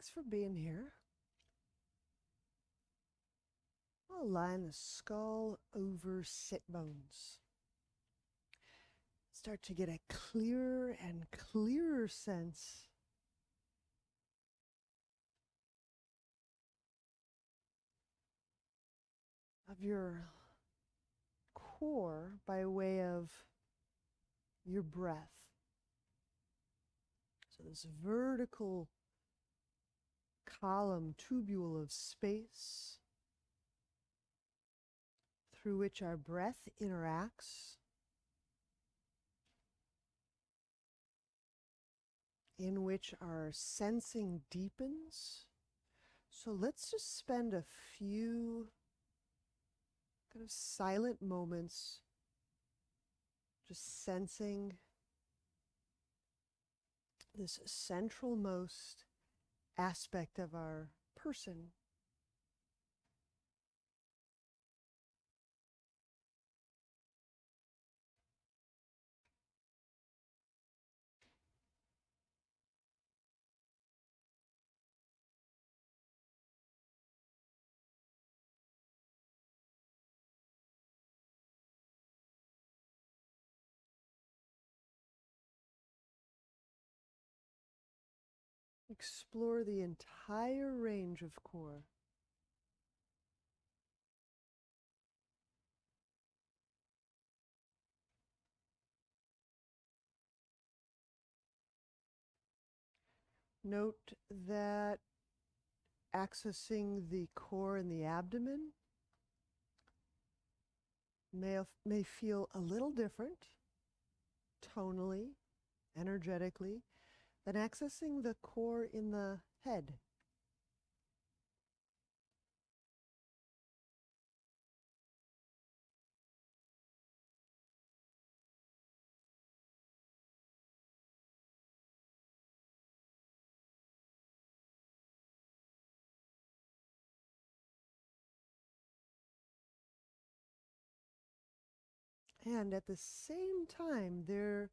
Thanks for being here. I'll line the skull over sit bones. Start to get a clearer and clearer sense of your core by way of your breath. So this vertical column, tubule of space through which our breath interacts, in which our sensing deepens. So let's just spend a few kind of silent moments just sensing this centralmost aspect of our person. Explore the entire range of core. Note that accessing the core in the abdomen may feel a little different tonally, energetically, than accessing the core in the head. And at the same time, there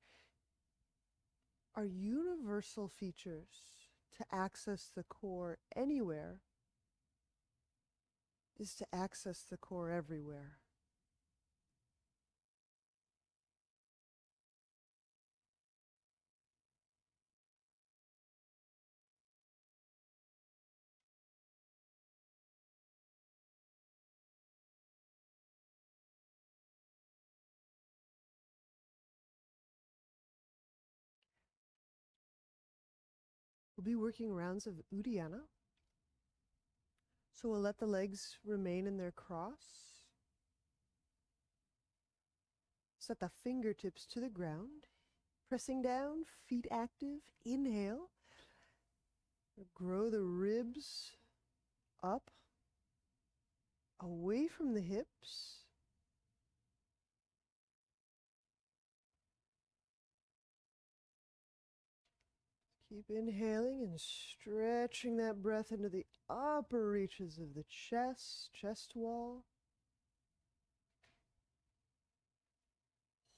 are universal features. To access the core anywhere is to access the core everywhere. We'll be working rounds of Uddiyana. So we'll let the legs remain in their cross. Set the fingertips to the ground. Pressing down, feet active. Inhale. Grow the ribs up, away from the hips. Keep inhaling and stretching that breath into the upper reaches of the chest wall.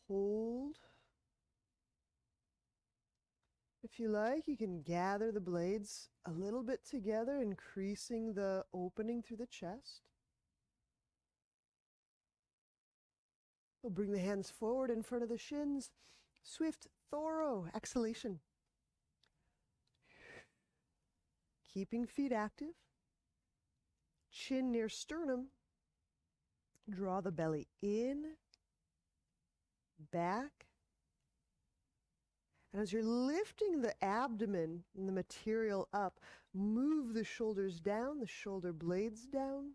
Hold. If you like, you can gather the blades a little bit together, increasing the opening through the chest. We'll bring the hands forward in front of the shins. Swift, thorough exhalation. Keeping feet active. Chin near sternum. Draw the belly in, back. And as you're lifting the abdomen and the material up, move the shoulders down, the shoulder blades down.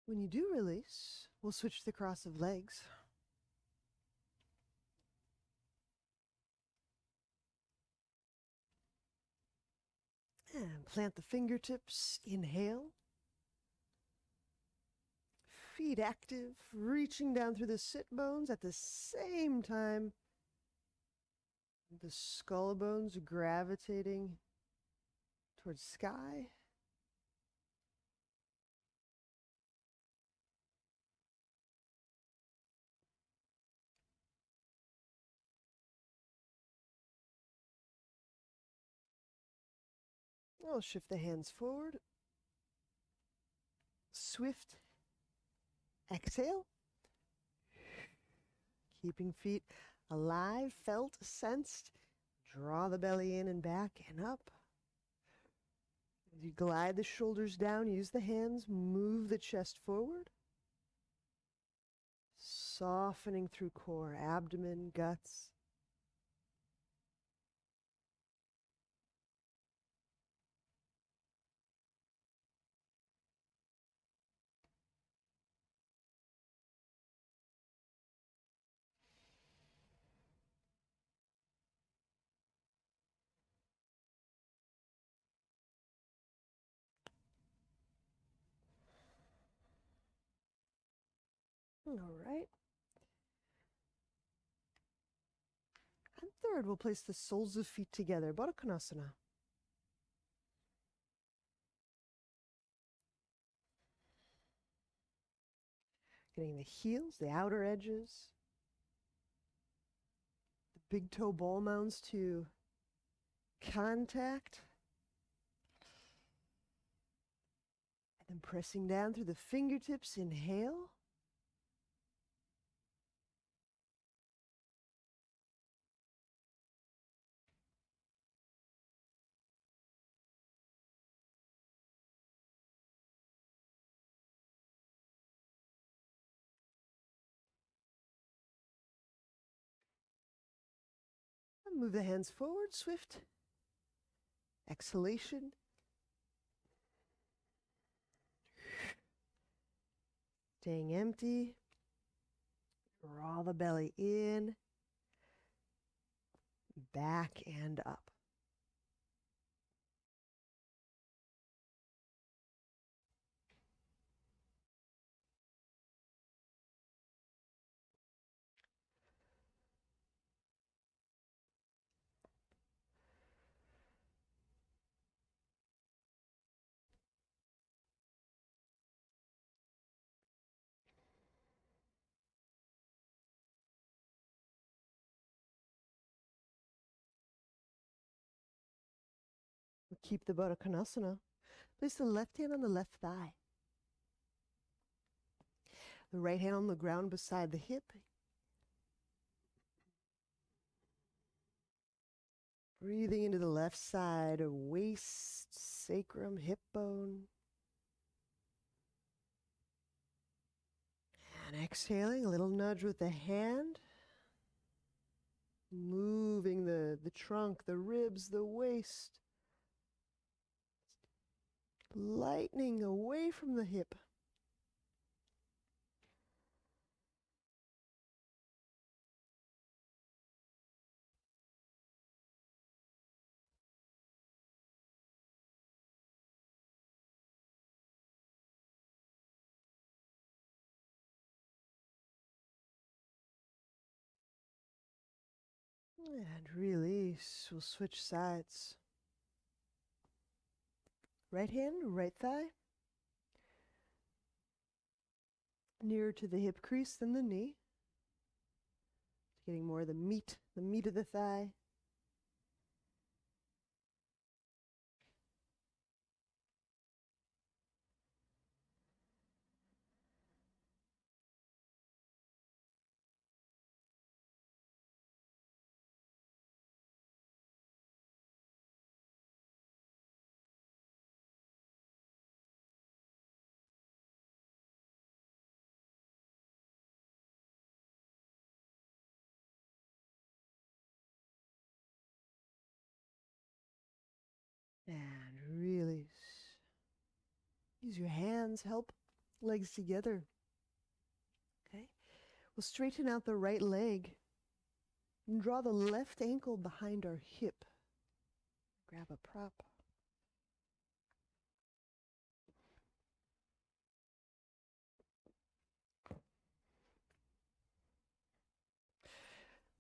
When you do release, we'll switch to the cross of legs. And plant the fingertips, inhale. Feet active, reaching down through the sit bones at the same time. The skull bones gravitating towards sky. I'll shift the hands forward. Swift exhale. Keeping feet alive, felt, sensed. Draw the belly in and back and up. As you glide the shoulders down, use the hands, move the chest forward. Softening through core, abdomen, guts. All right. And third, we'll place the soles of feet together, Baddha Konasana. Getting the heels, the outer edges, the big toe ball mounds to contact. And then pressing down through the fingertips, inhale. And move the hands forward, swift exhalation. Staying empty. Draw the belly in, back and up. Keep the Baddha Konasana. Place the left hand on the left thigh. The right hand on the ground beside the hip. Breathing into the left side of waist, sacrum, hip bone. And exhaling, a little nudge with the hand. Moving the trunk, the ribs, the waist. Lightening away from the hip. And release. We'll switch sides. Right hand, right thigh. Nearer to the hip crease than the knee. Getting more of the meat of the thigh. And release. Use your hands, help legs together. Okay. We'll straighten out the right leg and draw the left ankle behind our hip. Grab a prop.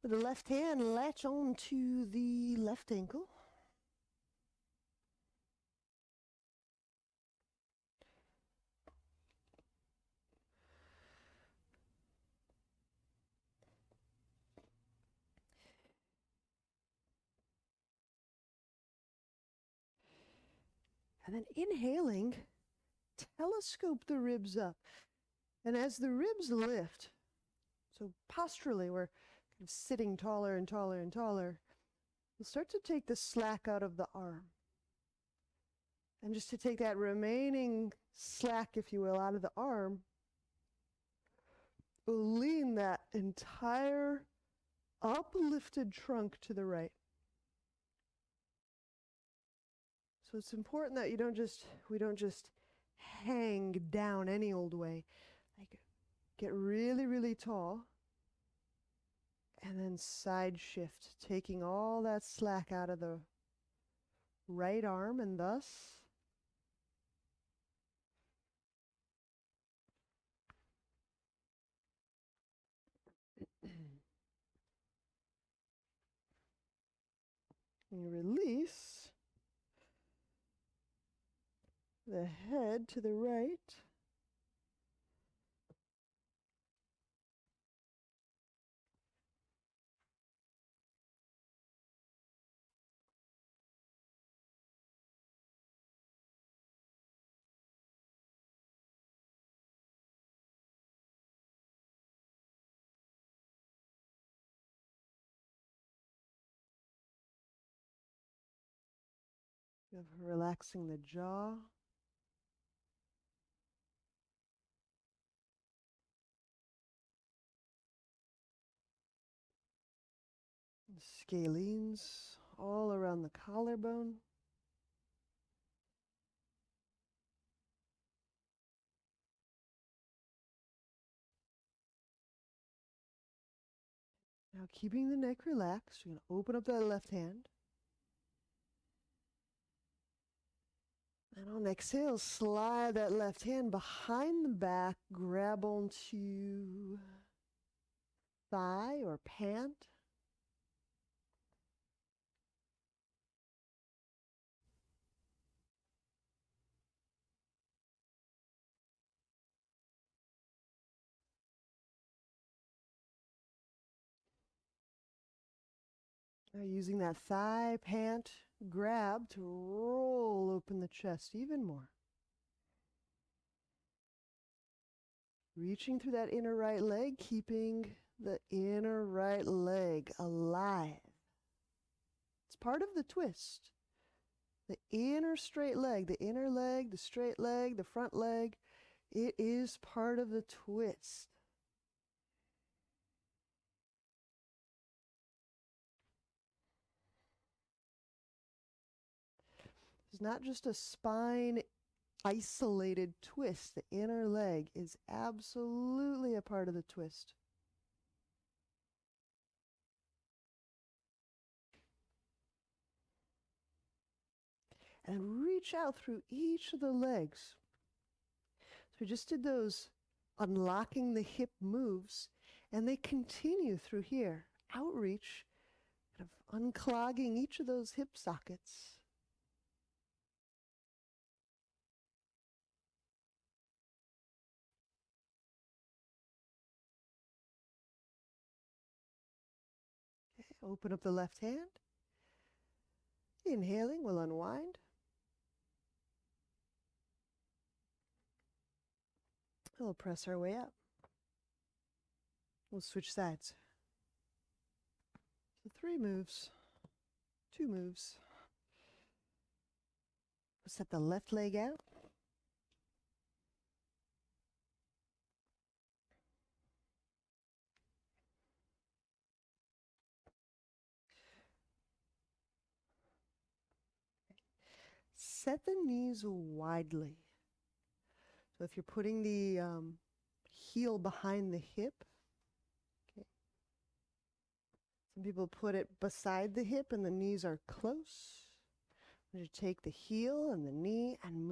With the left hand, latch on to the left ankle. And then inhaling, telescope the ribs up. And as the ribs lift, so posturally we're kind of sitting taller and taller and taller, we'll start to take the slack out of the arm. And just to take that remaining slack, if you will, out of the arm, we'll lean that entire uplifted trunk to the right. So it's important that we don't just hang down any old way. Like, get really, really tall and then side shift, taking all that slack out of the right arm, and thus you release the head to the right. Relaxing the jaw. Scalenes all around the collarbone. Now keeping the neck relaxed, you're going to open up that left hand. And on exhale, slide that left hand behind the back, grab onto thigh or pant. Now using that thigh, pant, grab to roll open the chest even more. Reaching through that inner right leg, keeping the inner right leg alive. It's part of the twist. The inner straight leg, the inner leg, the straight leg, the front leg, it is part of the twist. It's not just a spine isolated twist. The inner leg is absolutely a part of the twist. And reach out through each of the legs. So we just did those unlocking the hip moves, and they continue through here. Outreach, kind of unclogging each of those hip sockets. Okay, open up the left hand. Inhaling, we'll unwind. We'll press our way up. We'll switch sides. So 3 moves, 2 moves. We'll set the left leg out. Set the knees widely. So if you're putting the heel behind the hip, okay. Some people put it beside the hip and the knees are close. You take the heel and the knee and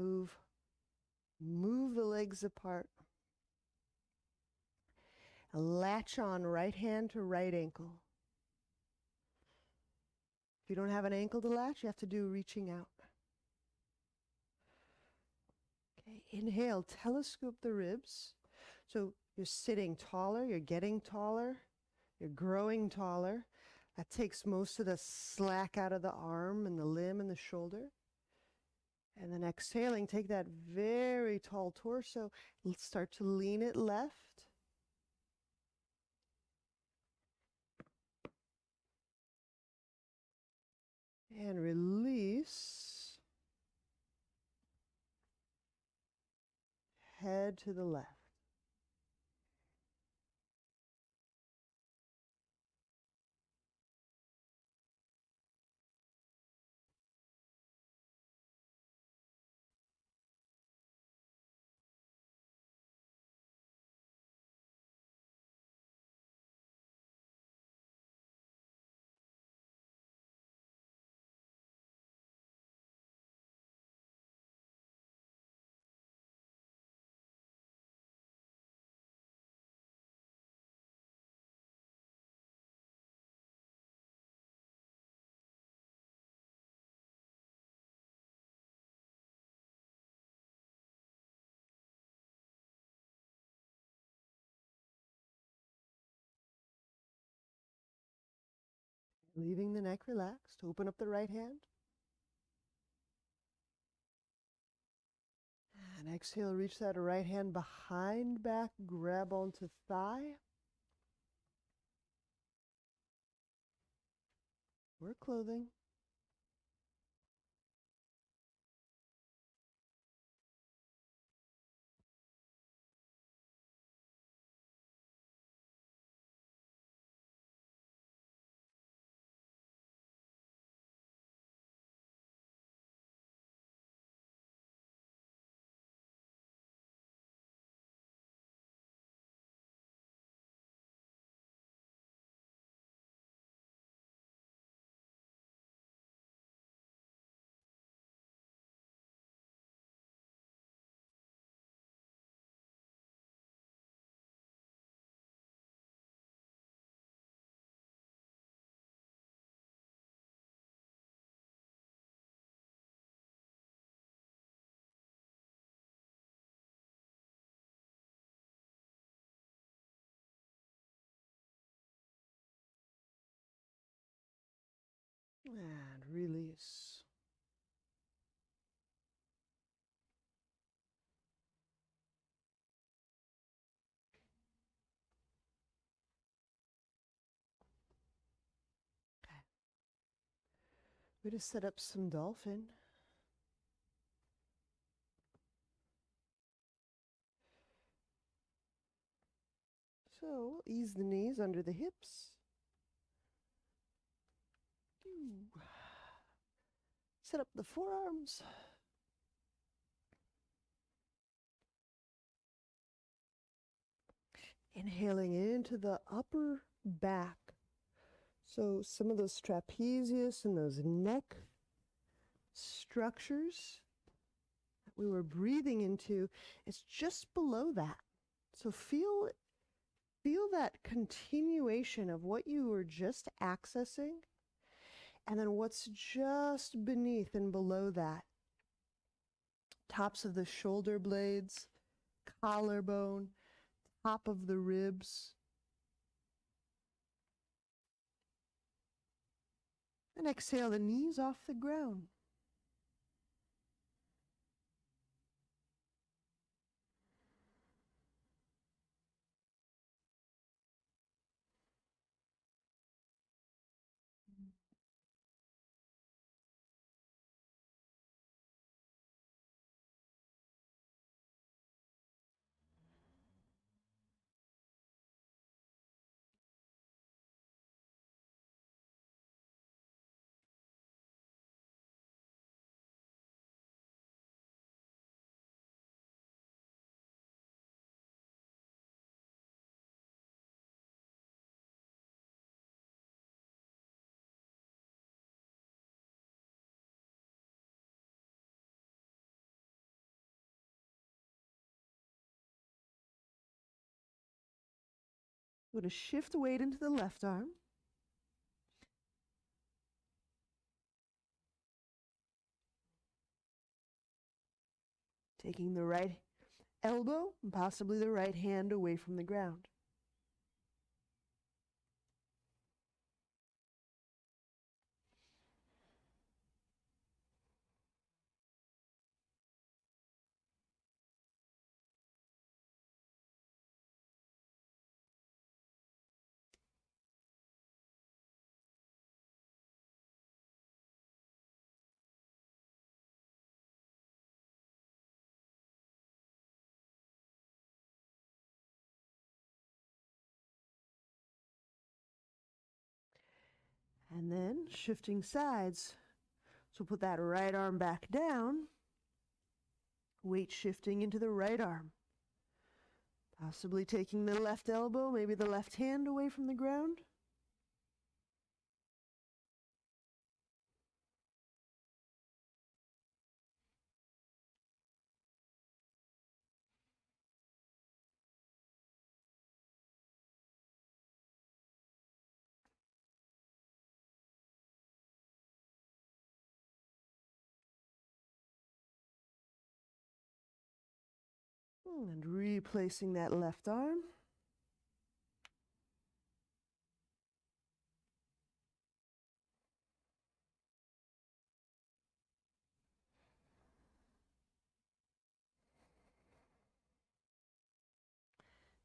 move the legs apart. Latch on right hand to right ankle. If you don't have an ankle to latch, you have to do reaching out. Okay, inhale, telescope the ribs. So you're sitting taller, you're getting taller, you're growing taller. That takes most of the slack out of the arm and the limb and the shoulder. And then exhaling, take that very tall torso, start to lean it left. And release. Head to the left. Leaving the neck relaxed. Open up the right hand. And exhale, reach that right hand behind back, grab onto thigh. Wear clothing. And release. Okay. We're going to set up some dolphin. So ease the knees under the hips. Set up the forearms. Inhaling into the upper back. So some of those trapezius and those neck structures that we were breathing into, it's just below that. So feel that continuation of what you were just accessing, and then what's just beneath and below that. Tops of the shoulder blades, collarbone, top of the ribs. And exhale the knees off the ground. We're going to shift weight into the left arm. Taking the right elbow and possibly the right hand away from the ground. And then shifting sides. So put that right arm back down, weight shifting into the right arm. Possibly taking the left elbow, maybe the left hand away from the ground. And replacing that left arm.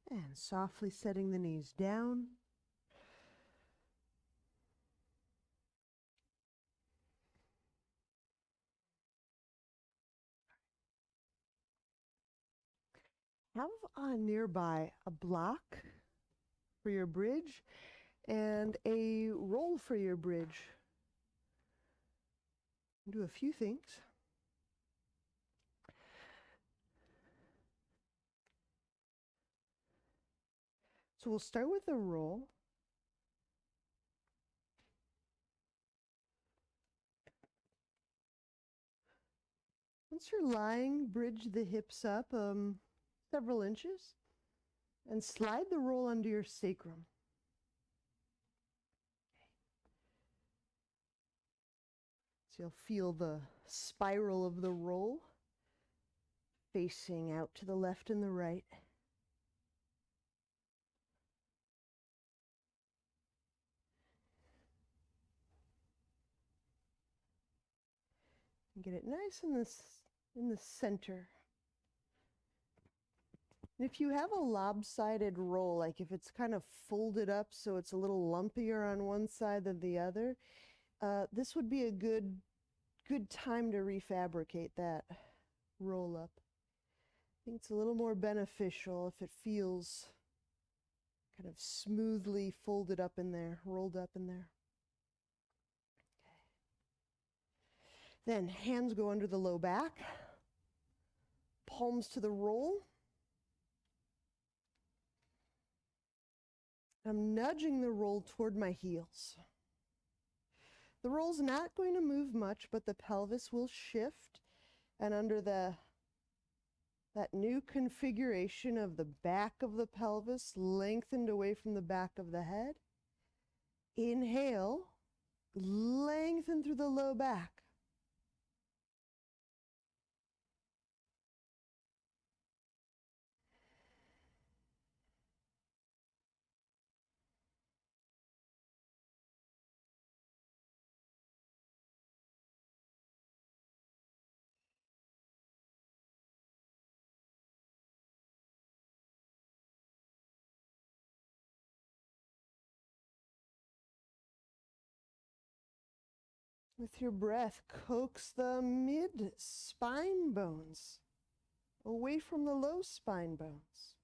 And softly setting the knees down. Have nearby a block for your bridge and a roll for your bridge. Do a few things. So we'll start with the roll. Once you're lying, bridge the hips up several inches and slide the roll under your sacrum. So you'll feel the spiral of the roll facing out to the left and the right. And get it nice in the center. And if you have a lopsided roll, like if it's kind of folded up so it's a little lumpier on one side than the other, this would be a good time to refabricate that roll up. I think it's a little more beneficial if it feels kind of smoothly folded up in there, rolled up in there. Okay. Then hands go under the low back, palms to the roll. I'm nudging the roll toward my heels. The roll's not going to move much, but the pelvis will shift, and under that new configuration of the back of the pelvis lengthened away from the back of the head, inhale, lengthen through the low back. With your breath, coax the mid-spine bones away from the low spine bones.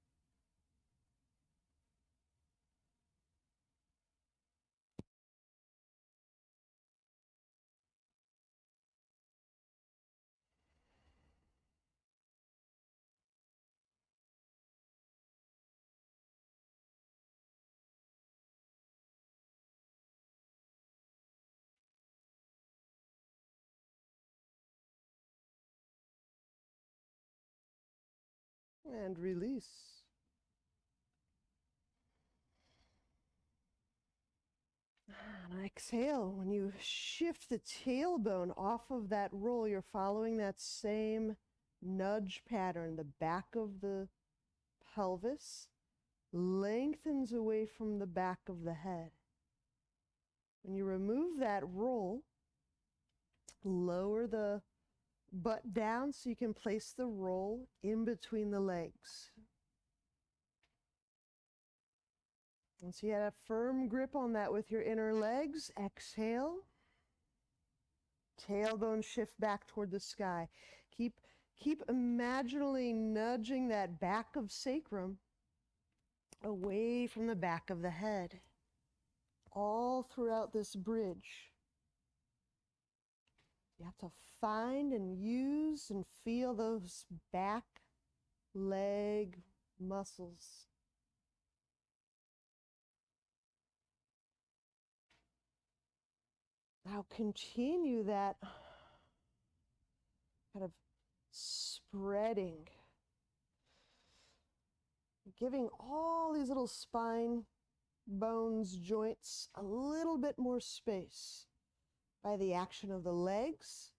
And release. And exhale. When you shift the tailbone off of that roll, you're following that same nudge pattern. The back of the pelvis lengthens away from the back of the head. When you remove that roll, lower the butt down so you can place the roll in between the legs. Once you have a firm grip on that with your inner legs, exhale. Tailbone shift back toward the sky. Keep imaginally nudging that back of sacrum away from the back of the head, all throughout this bridge. You have to find and use and feel those back leg muscles. Now continue that kind of spreading, giving all these little spine bones, joints, a little bit more space by the action of the legs,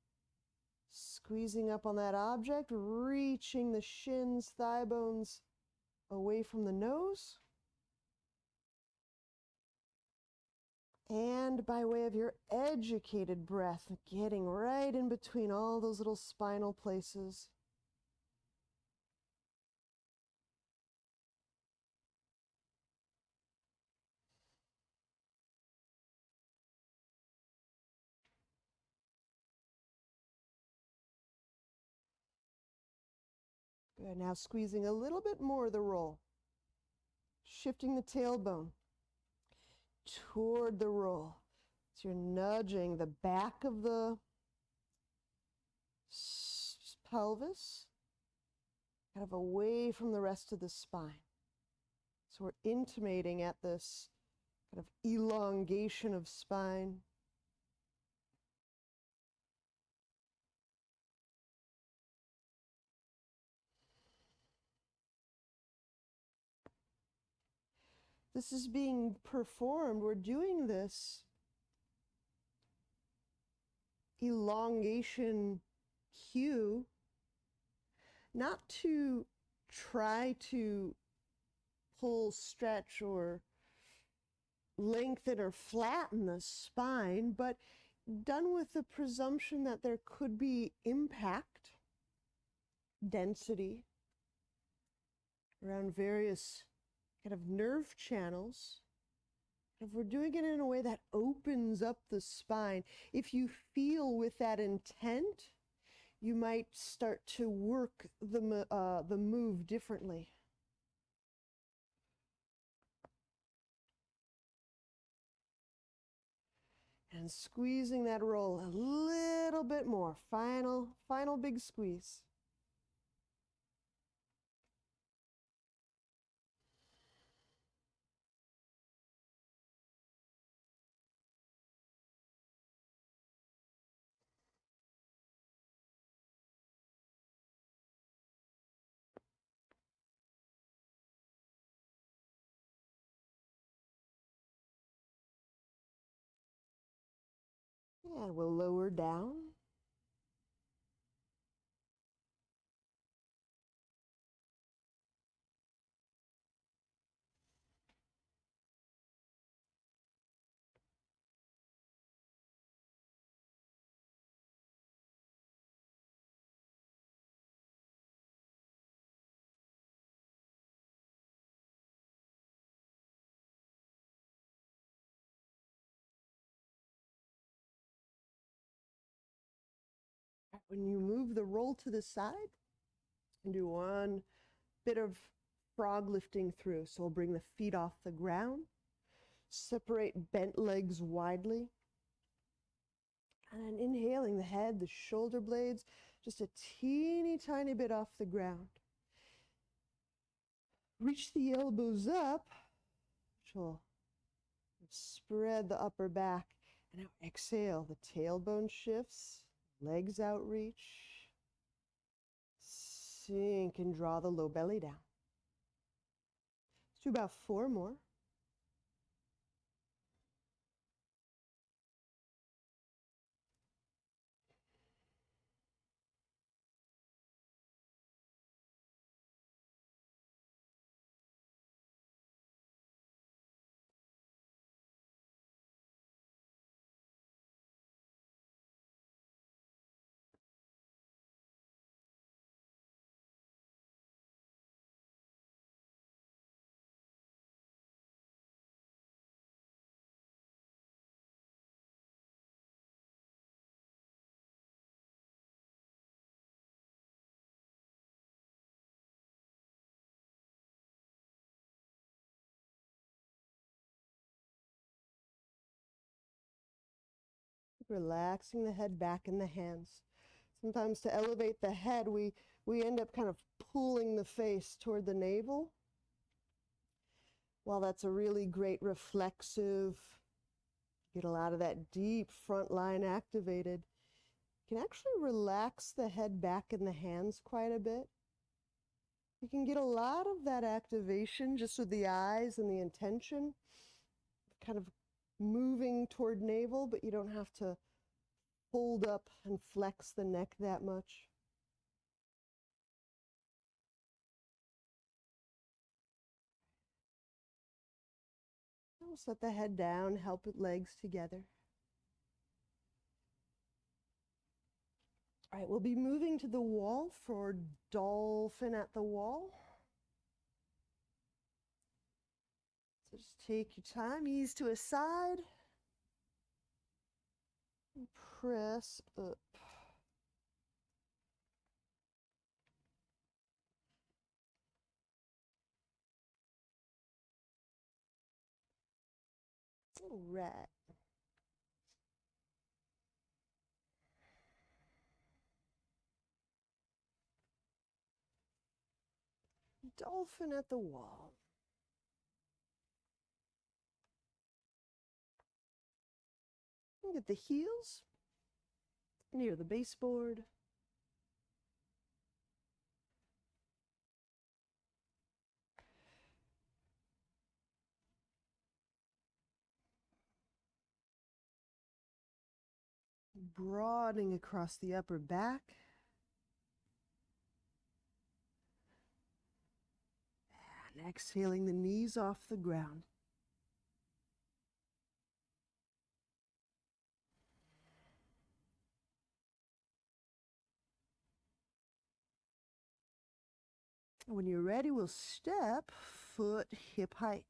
squeezing up on that object, reaching the shins, thigh bones away from the nose. And by way of your educated breath, getting right in between all those little spinal places. Good. Now squeezing a little bit more of the roll. Shifting the tailbone toward the roll. So you're nudging the back of the pelvis kind of away from the rest of the spine. So we're intimating at this kind of elongation of spine. This is being performed. We're doing this elongation cue not to try to pull, stretch, or lengthen or flatten the spine, but done with the presumption that there could be impact, density around various kind of nerve channels. If we're doing it in a way that opens up the spine, if you feel with that intent, you might start to work the move differently. And squeezing that roll a little bit more. Final big squeeze. And we'll lower down. When you move the roll to the side, and do one bit of frog lifting through. So we'll bring the feet off the ground, separate bent legs widely, and then inhaling the head, the shoulder blades, just a teeny tiny bit off the ground. Reach the elbows up, which will spread the upper back. And now exhale, the tailbone shifts, legs outreach, sink and draw the low belly down. Let's do about 4 more. Relaxing the head back in the hands. Sometimes to elevate the head, we end up kind of pulling the face toward the navel. While that's a really great reflexive, get a lot of that deep front line activated, you can actually relax the head back in the hands quite a bit. You can get a lot of that activation just with the eyes and the intention, kind of moving toward navel, but you don't have to hold up and flex the neck that much. We'll set the head down, help with legs together. All right, we'll be moving to the wall for dolphin at the wall. So just take your time, ease to a side, and press up. All right. Dolphin at the wall. Get the heels near the baseboard. Broadening across the upper back. And exhaling the knees off the ground. When you're ready, we'll step foot hip height.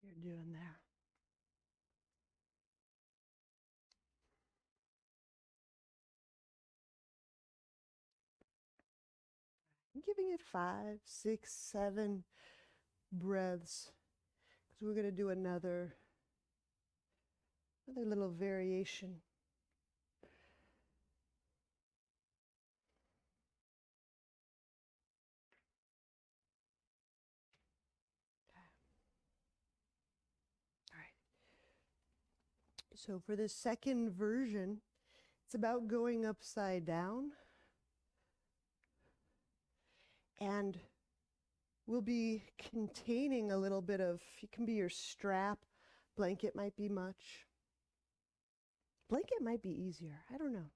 You're doing there. I'm giving it 5, 6, 7 breaths because we're going to do another little variation. All right. So for the second version, it's about going upside down. And we'll be containing a little bit of, it can be your strap, blanket might be much. Blanket might be easier, I don't know.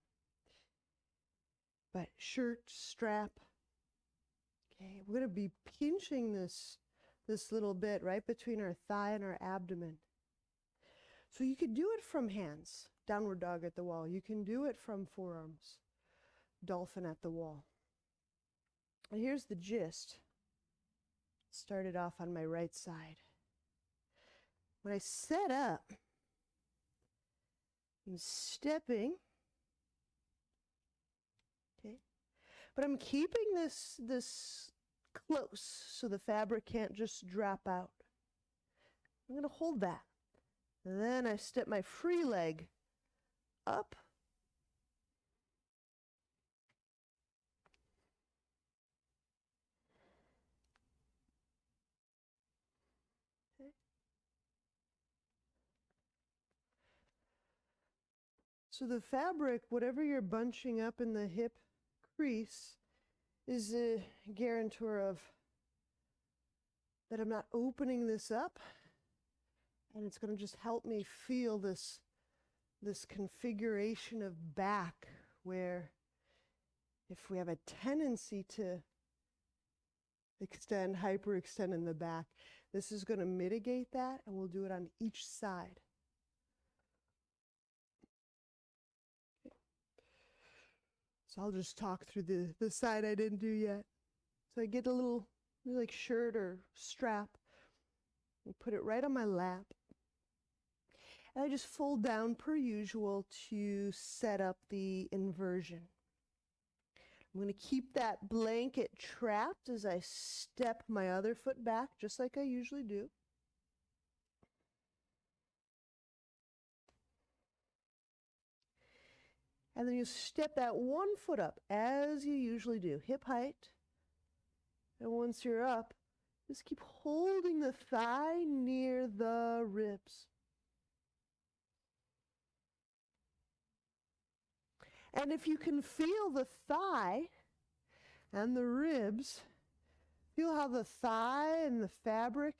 But shirt, strap. Okay, we're going to be pinching this little bit right between our thigh and our abdomen. So you could do it from hands, downward dog at the wall. You can do it from forearms, dolphin at the wall. And here's the gist. Started off on my right side. When I set up, I'm stepping, okay, but I'm keeping this close so the fabric can't just drop out. I'm going to hold that. And then I step my free leg up. Okay. So the fabric, whatever you're bunching up in the hip crease, is a guarantor of that I'm not opening this up, and it's going to just help me feel this configuration of back, where if we have a tendency to extend, hyperextend in the back, this is going to mitigate that, and we'll do it on each side. Okay. So I'll just talk through the side I didn't do yet. So I get a little like shirt or strap and put it right on my lap. And I just fold down per usual to set up the inversion. I'm going to keep that blanket trapped as I step my other foot back, just like I usually do. And then you step that one foot up as you usually do, hip height. And once you're up, just keep holding the thigh near the ribs. And if you can feel the thigh and the ribs, feel how the thigh and the fabric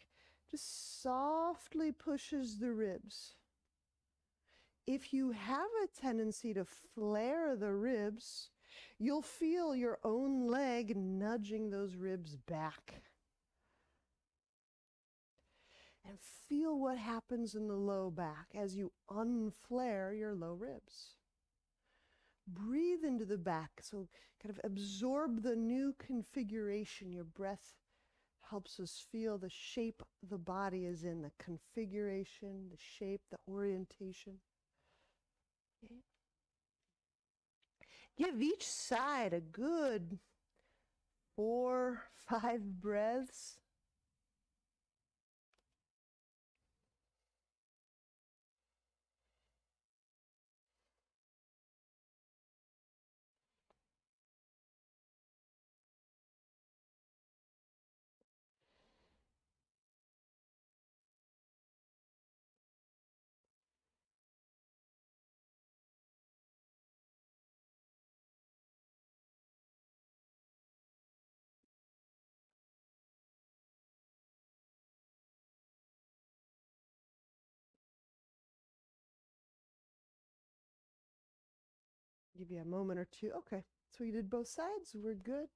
just softly pushes the ribs. If you have a tendency to flare the ribs, you'll feel your own leg nudging those ribs back. And feel what happens in the low back as you unflare your low ribs. Breathe into the back, so kind of absorb the new configuration. Your breath helps us feel the shape the body is in, the configuration, the shape, the orientation. Okay. Give each side a good 4, 5 breaths. Give you a moment or two. Okay, so we did both sides. We're good.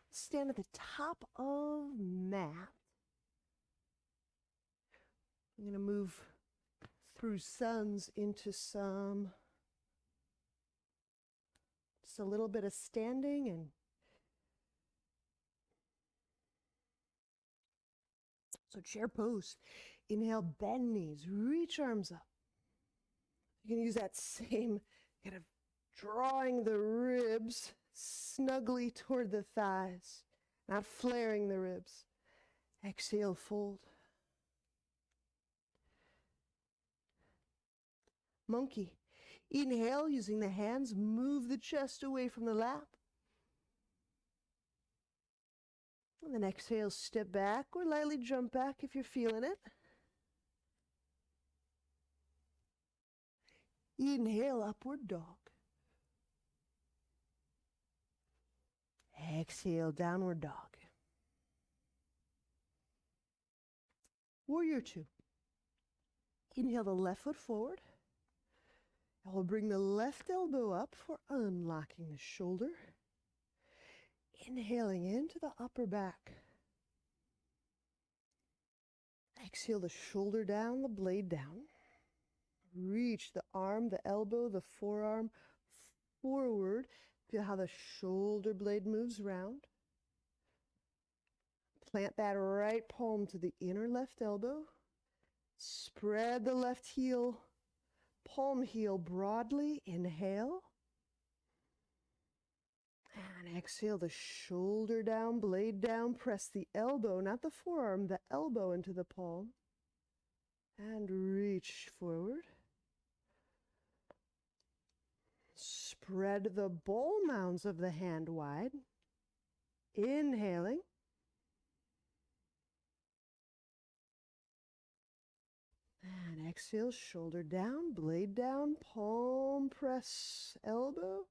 Stand at the top of mat. I'm going to move through suns into some, just a little bit of standing. And so chair pose. Inhale, bend knees, reach arms up. You can use that same kind of drawing the ribs snugly toward the thighs, not flaring the ribs. Exhale, fold. Monkey. Inhale, using the hands, move the chest away from the lap. And then exhale, step back or lightly jump back if you're feeling it. Inhale, upward dog. Exhale, downward dog. Warrior 2. Inhale the left foot forward. And we'll bring the left elbow up for unlocking the shoulder. Inhaling into the upper back. Exhale the shoulder down, the blade down. Reach the arm, the elbow, the forearm forward. Feel how the shoulder blade moves around. Plant that right palm to the inner left elbow. Spread the left heel, palm heel broadly. Inhale. And exhale the shoulder down, blade down. Press the elbow, not the forearm, the elbow into the palm. And reach forward. Spread the ball mounds of the hand wide. Inhaling. Exhale, shoulder down, blade down, palm press elbow.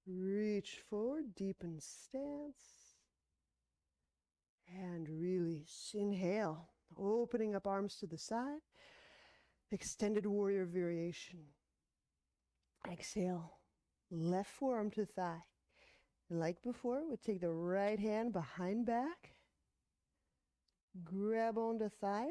Reach forward, deepen stance. And release. Inhale, opening up arms to the side. Extended warrior variation. Exhale, left forearm to thigh. Like before, we take the right hand behind back. Grab onto thigh.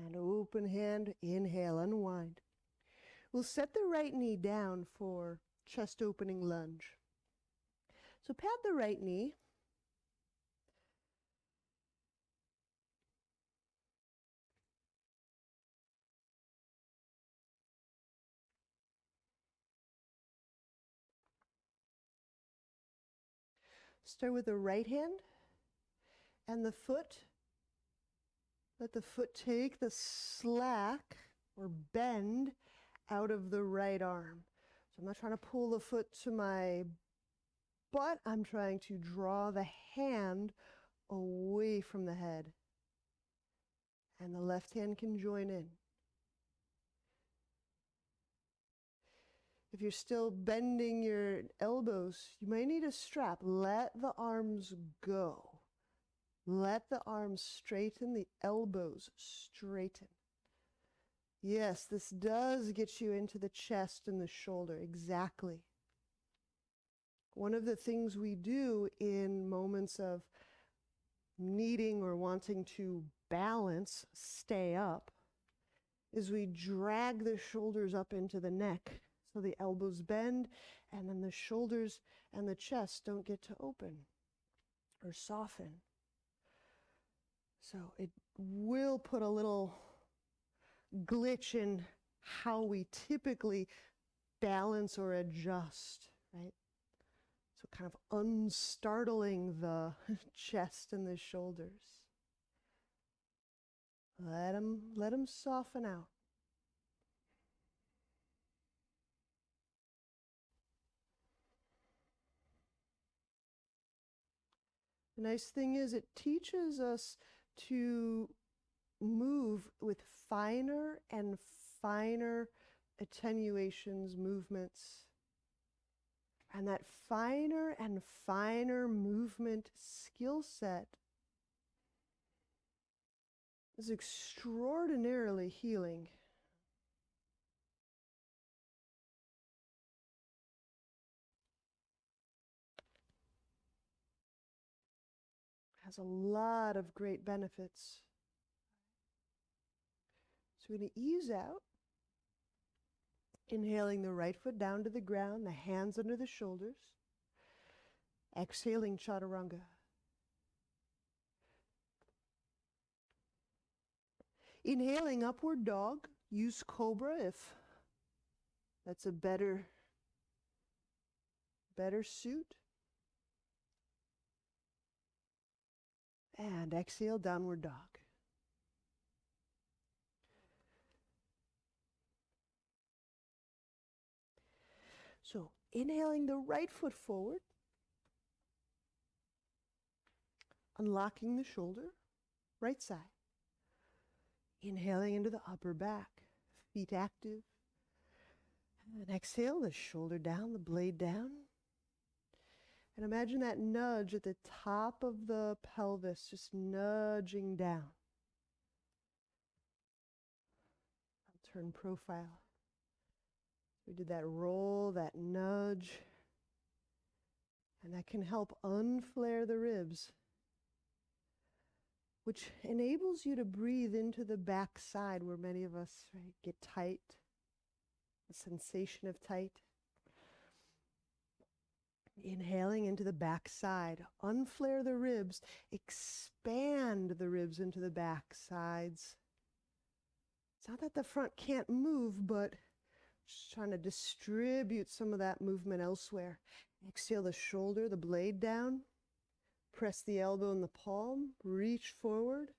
And open hand, inhale, unwind. We'll set the right knee down for chest opening lunge. So pat the right knee. Start with the right hand and the foot. Let the foot take the slack or bend out of the right arm. So I'm not trying to pull the foot to my butt. I'm trying to draw the hand away from the head. And the left hand can join in. If you're still bending your elbows, you might need a strap. Let the arms go. Let the arms straighten, the elbows straighten. Yes, this does get you into the chest and the shoulder, exactly. One of the things we do in moments of needing or wanting to balance, stay up, is we drag the shoulders up into the neck so the elbows bend and then the shoulders and the chest don't get to open or soften. So it will put a little glitch in how we typically balance or adjust, right? So kind of unstartling the chest and the shoulders. Let them soften out. The nice thing is it teaches us to move with finer and finer attenuations, movements. And that finer and finer movement skill set is extraordinarily healing. Has a lot of great benefits. So we're going to ease out, inhaling the right foot down to the ground, the hands under the shoulders. Exhaling chaturanga. Inhaling upward dog. Use cobra if that's a better suit. And exhale, downward dog. So inhaling the right foot forward, unlocking the shoulder, right side. Inhaling into the upper back, feet active. And exhale, the shoulder down, the blade down. And imagine that nudge at the top of the pelvis, just nudging down. I'll turn profile. We did that roll, that nudge. And that can help unflare the ribs. which enables you to breathe into the back side where many of us, right, get tight, the sensation of tight. Inhaling into the back side, unflare the ribs, expand the ribs into the back sides. It's not that the front can't move, but just trying to distribute some of that movement elsewhere. Exhale the shoulder, the blade down. Press the elbow in the palm, reach forward.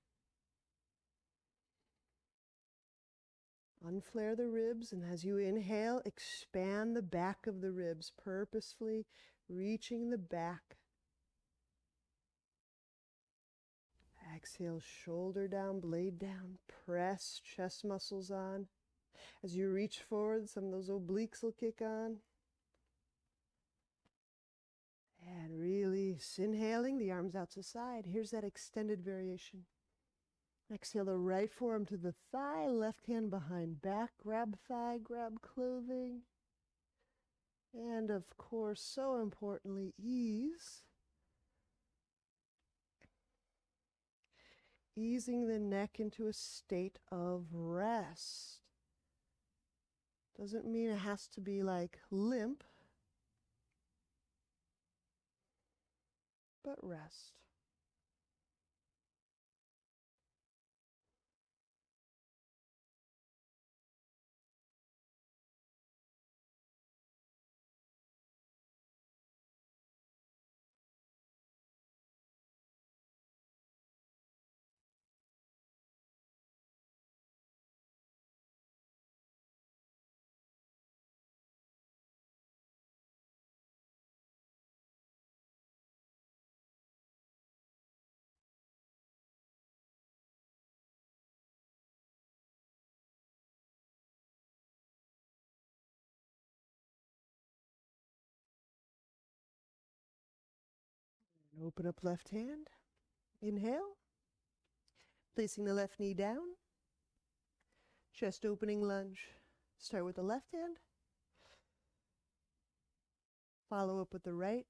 Unflare the ribs, and as you inhale, expand the back of the ribs, purposefully reaching the back. Exhale, shoulder down, blade down, press chest muscles on. As you reach forward, some of those obliques will kick on. And release. Inhaling, the arms out to side. Here's that extended variation. Exhale the right forearm to the thigh, left hand behind back, grab thigh, grab clothing. And of course, so importantly, ease. Easing the neck into a state of rest. Doesn't mean it has to be like limp, but rest. Open up left hand. Inhale. Placing the left knee down. Chest opening lunge. Start with the left hand. Follow up with the right.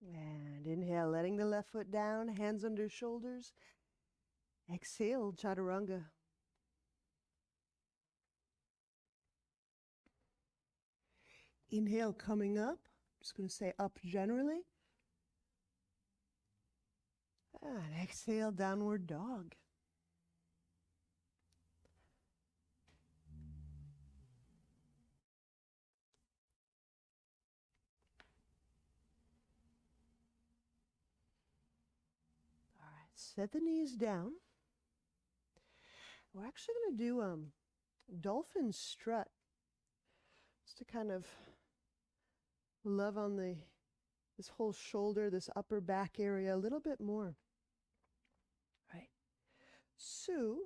And inhale, letting the left foot down, hands under shoulders. Exhale, chaturanga. Inhale, coming up. Just going to say up generally. And exhale, downward dog. All right, set the knees down. We're actually going to do dolphin strut. Just to kind of love on this whole shoulder, this upper back area a little bit more. Right. So,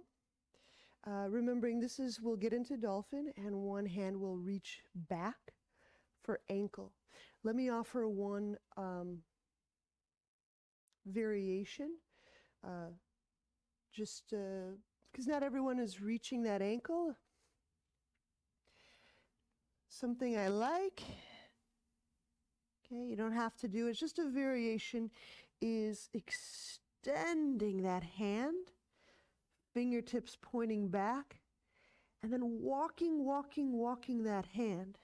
remembering we'll get into dolphin and one hand will reach back for ankle. Let me offer one variation, just because not everyone is reaching that ankle. Something I like, okay, you don't have to do it, it's just a variation, is extending that hand, fingertips pointing back, and then walking that hand.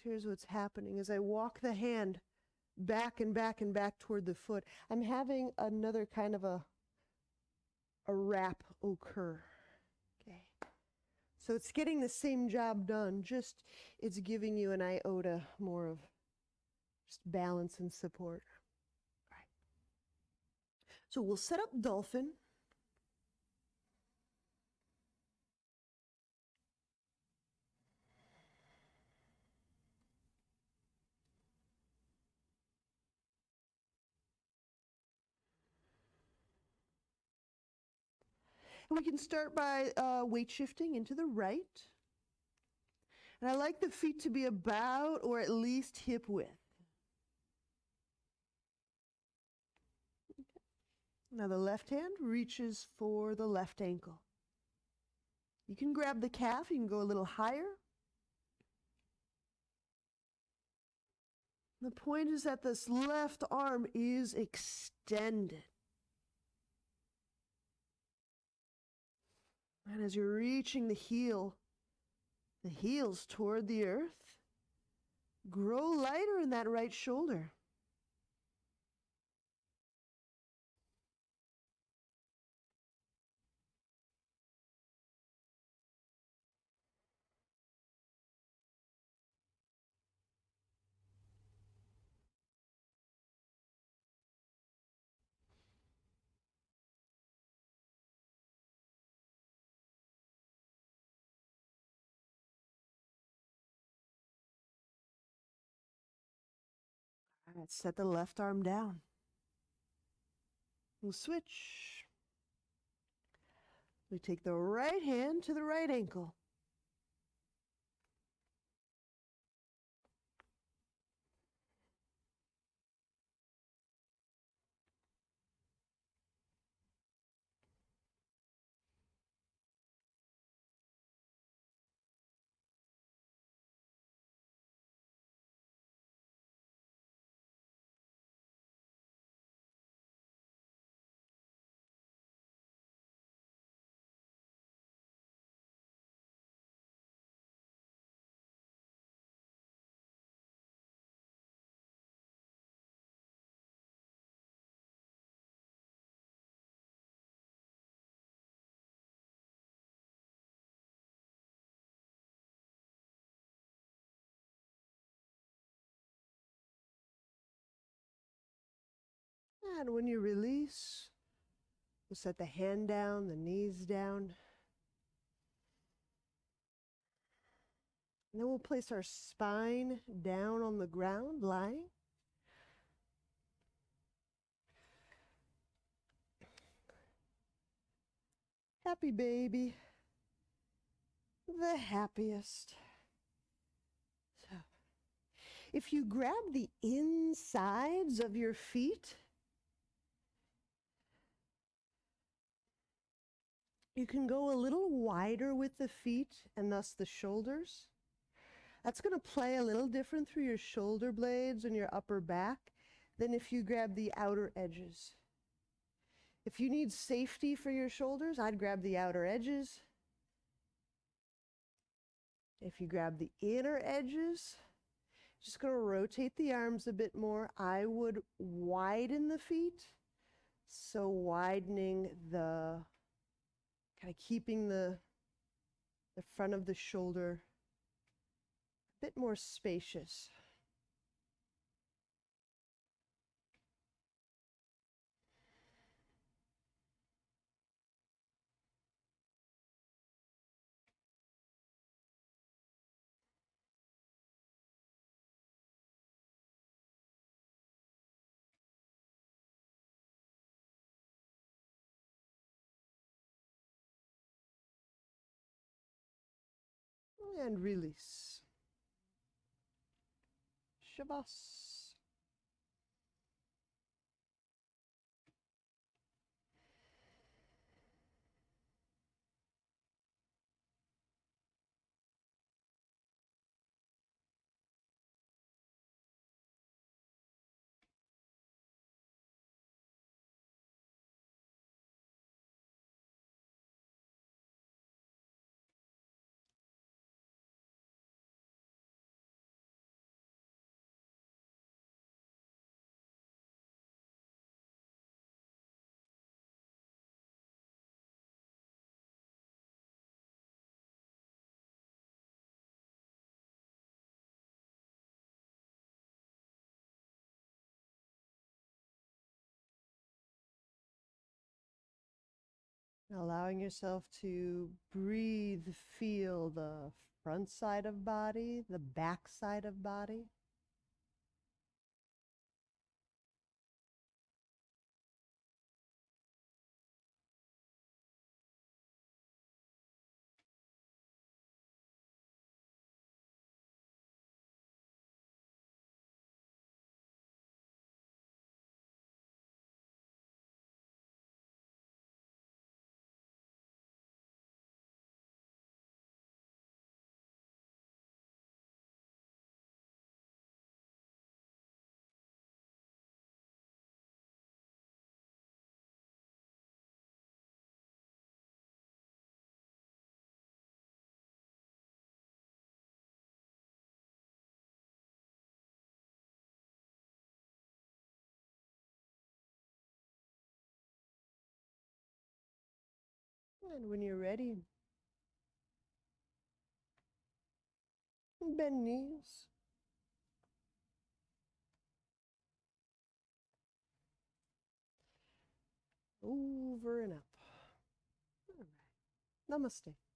Here's what's happening. As I walk the hand back and back and back toward the foot, I'm having another kind of a wrap occur. Okay. So it's getting the same job done, just it's giving you an iota more of just balance and support. All right. So we'll set up dolphin. And we can start by weight shifting into the right. And I like the feet to be about or at least hip width. Now the left hand reaches for the left ankle. You can grab the calf, you can go a little higher. The point is that this left arm is extended. And as you're reaching the heels toward the earth, grow lighter in that right shoulder. All right, set the left arm down. We'll switch. We take the right hand to the right ankle. And when you release, we'll set the hand down, the knees down. And then we'll place our spine down on the ground, lying. Happy baby. The happiest. So, if you grab the insides of your feet, you can go a little wider with the feet and thus the shoulders. That's going to play a little different through your shoulder blades and your upper back than if you grab the outer edges. If you need safety for your shoulders, I'd grab the outer edges. If you grab the inner edges, just going to rotate the arms a bit more. I would widen the feet. So widening the, kind of keeping the front of the shoulder a bit more spacious. And release. Shavas. Allowing yourself to breathe, feel the front side of body, the back side of body. And when you're ready, bend knees. Over and up. All right. Namaste.